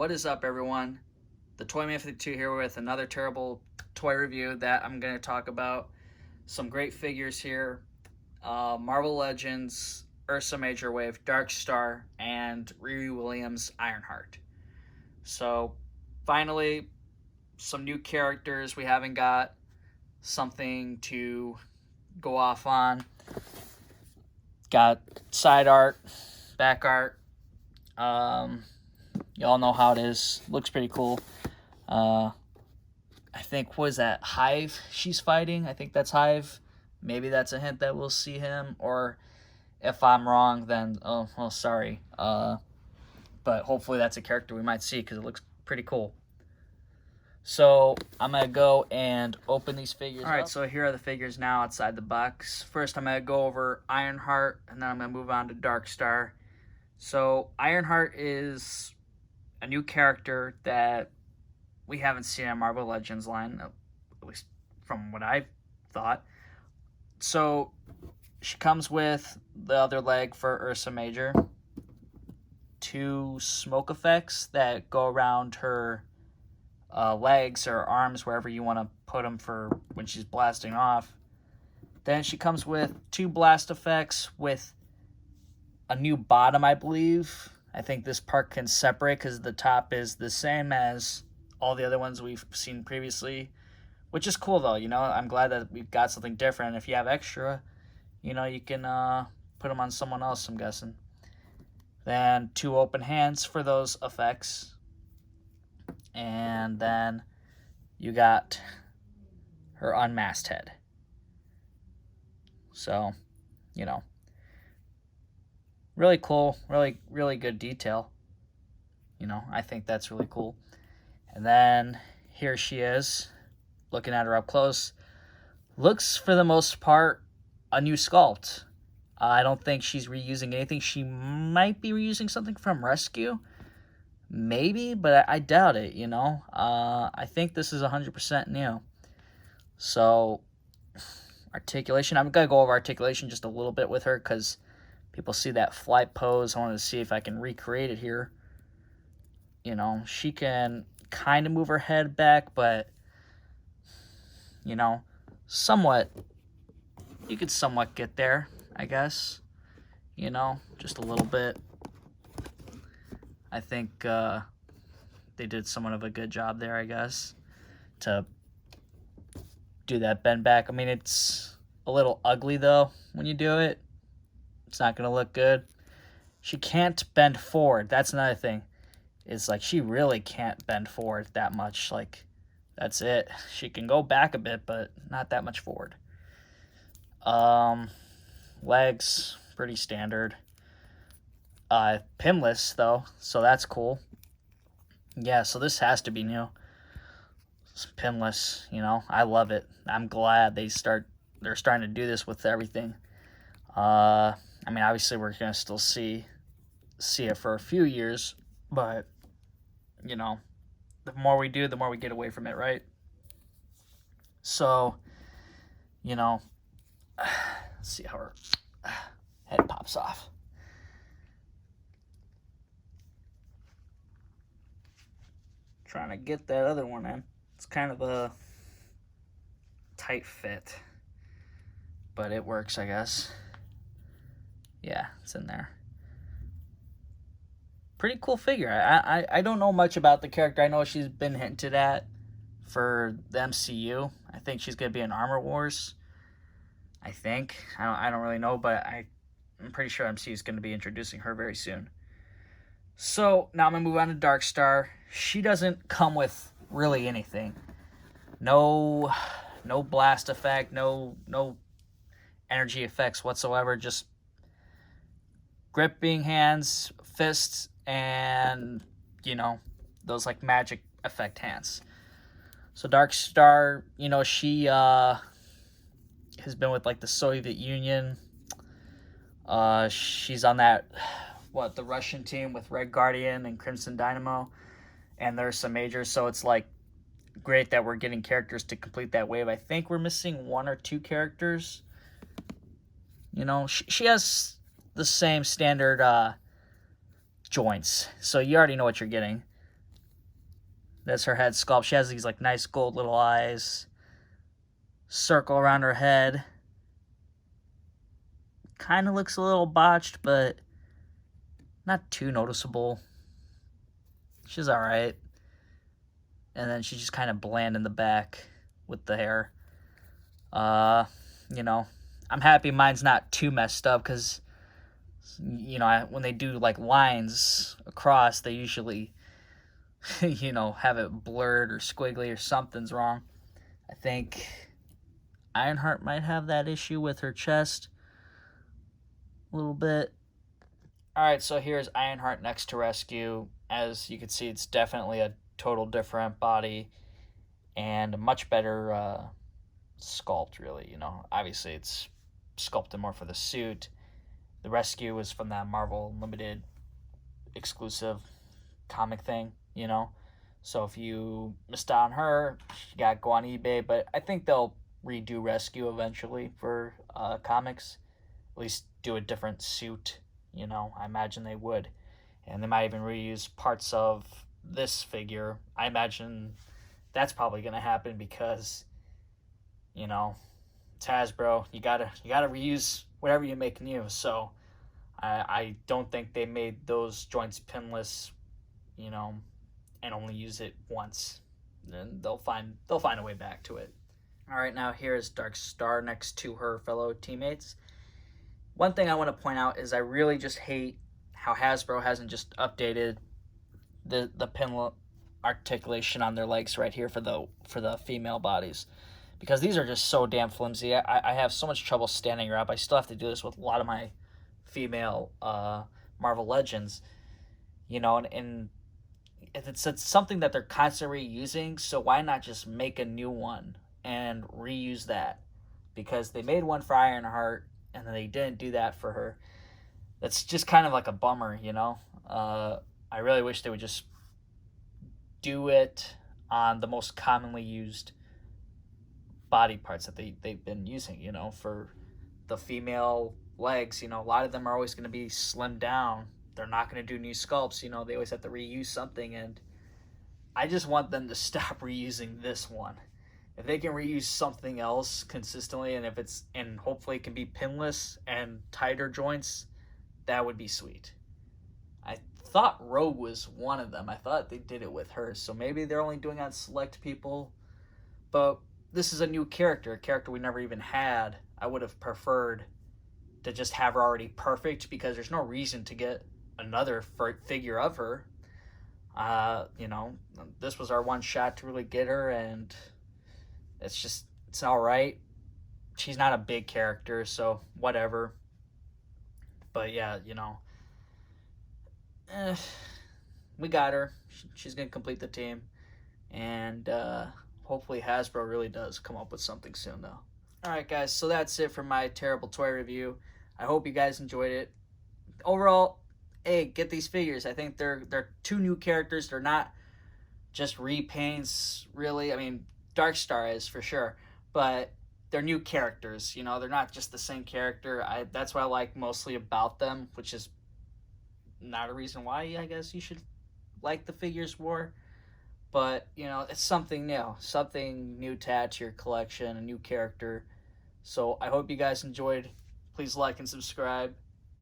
What is up, everyone? The Toy Man 52 here with another terrible toy review that I'm going to talk about. Some great figures here. Marvel Legends, Ursa Major Wave, Darkstar, and Riri Williams Ironheart. So, finally, some new characters we haven't got. Something to go off on. Got side art, back art. Y'all know how it is. Looks pretty cool. I think, what is that, Hive she's fighting? I think that's Hive. Maybe that's a hint that we'll see him. Or if I'm wrong, then, oh sorry. But hopefully that's a character we might see because it looks pretty cool. So I'm going to go and open these figures Alright, so here are the figures now outside the box. First, I'm going to go over Ironheart, and then I'm going to move on to Darkstar. So Ironheart is a new character that we haven't seen in Marvel Legends line, at least from what I thought. So she comes with the other leg for Ursa Major, 2 smoke effects that go around her legs or arms, wherever you want to put them for when she's blasting off. Then she comes with 2 blast effects with a new bottom, I believe. I think this part can separate because the top is the same as all the other ones we've seen previously, which is cool though. I'm glad that we've got something different. If you have extra, you can put them on someone else, I'm guessing. Then 2 open hands for those effects. And then you got her unmasked head. So, really cool, really good detail. I think that's really cool. And then here she is, looking at her up close. Looks, for the most part, a new sculpt. I don't think she's reusing anything. She might be reusing something from Rescue. Maybe, but I doubt it, I think this is 100% new. So, articulation. I'm going to go over articulation just a little bit with her because people see that flight pose. I want to see if I can recreate it here. She can kind of move her head back, but, somewhat, you could somewhat get there, I guess. Just a little bit. I think they did somewhat of a good job there, I guess, to do that bend back. I mean, it's a little ugly, though, when you do it. It's not going to look good. She can't bend forward. That's another thing. It's like she really can't bend forward that much. Like, that's it. She can go back a bit, but not that much forward. Legs, pretty standard. Pinless, though, so that's cool. Yeah, so this has to be new. It's pinless, I love it. I'm glad they're starting to do this with everything. I mean, obviously we're gonna still see it for a few years, but the more we do, the more we get away from it, right? So, let's see how her head pops off. Trying to get that other one in. It's kind of a tight fit, but it works, I guess. Yeah, it's in there. Pretty cool figure. I don't know much about the character. I know she's been hinted at for the MCU. I think she's gonna be in Armor Wars. I think. I don't really know, but I'm pretty sure MCU is gonna be introducing her very soon. So now I'm gonna move on to Darkstar. She doesn't come with really anything. No blast effect, no energy effects whatsoever. Just gripping hands, fists, and those like magic effect hands. So Darkstar, she has been with like the Soviet Union. She's on that the Russian team with Red Guardian and Crimson Dynamo, and there's some majors. So it's like great that we're getting characters to complete that wave. I think we're missing 1 or 2 characters. She has the same standard joints, so you already know what you're getting. That's her head sculpt. She has these like nice gold little eyes, circle around her head. Kind of looks a little botched, but not too noticeable. She's alright. And then she's just kind of bland in the back with the hair. You know, I'm happy mine's not too messed up because, you know, when they do like lines across, they usually, you know, have it blurred or squiggly or something's wrong. I think Ironheart might have that issue with her chest a little bit. Alright, so here's Ironheart next to Rescue. As you can see, it's definitely a total different body and a much better sculpt, really. You know, obviously it's sculpted more for the suit. The Rescue was from that Marvel Limited exclusive comic thing, you know. So if you missed out on her, you got to go on eBay. But I think they'll redo Rescue eventually for comics. At least do a different suit, you know. I imagine they would. And they might even reuse parts of this figure. I imagine that's probably going to happen because, you know, it's Hasbro. You gotta reuse whatever you make new. So I don't think they made those joints pinless, you know, and only use it once. Then they'll find a way back to it. All right, now here's Darkstar next to her fellow teammates. One thing I want to point out is I really just hate how Hasbro hasn't just updated the pin articulation on their legs right here for the female bodies, because these are just so damn flimsy. I have so much trouble standing her up. I still have to do this with a lot of my female Marvel Legends, you know, and it's something that they're constantly using, so why not just make a new one and reuse that? Because they made one for Ironheart and then they didn't do that for her. That's just kind of like a bummer, you know. I really wish they would just do it on the most commonly used body parts that they've been using, you know. For the female legs, you know, a lot of them are always going to be slimmed down. They're not going to do new sculpts, you know. They always have to reuse something, and I just want them to stop reusing this one. If they can reuse something else consistently, and if it's, and hopefully it can be pinless and tighter joints, that would be sweet. I thought Rogue was one of them. I thought they did it with her, so maybe they're only doing it on select people. But this is a new character, a character we never even had. I would have preferred to just have her already perfect, because there's no reason to get another figure of her. You know, this was our one shot to really get her, and it's all right. She's not a big character, so whatever. But yeah, you know, we got her. She's gonna complete the team, and hopefully Hasbro really does come up with something soon, though. All right, guys. So that's it for my terrible toy review. I hope you guys enjoyed it. Overall, hey, get these figures. I think they're two new characters. They're not just repaints, really. I mean, Darkstar is for sure, but they're new characters. You know, they're not just the same character. That's what I like mostly about them, which is not a reason why I guess you should like the figures more. But, you know, it's something new to add to your collection, a new character. So I hope you guys enjoyed. Please like and subscribe.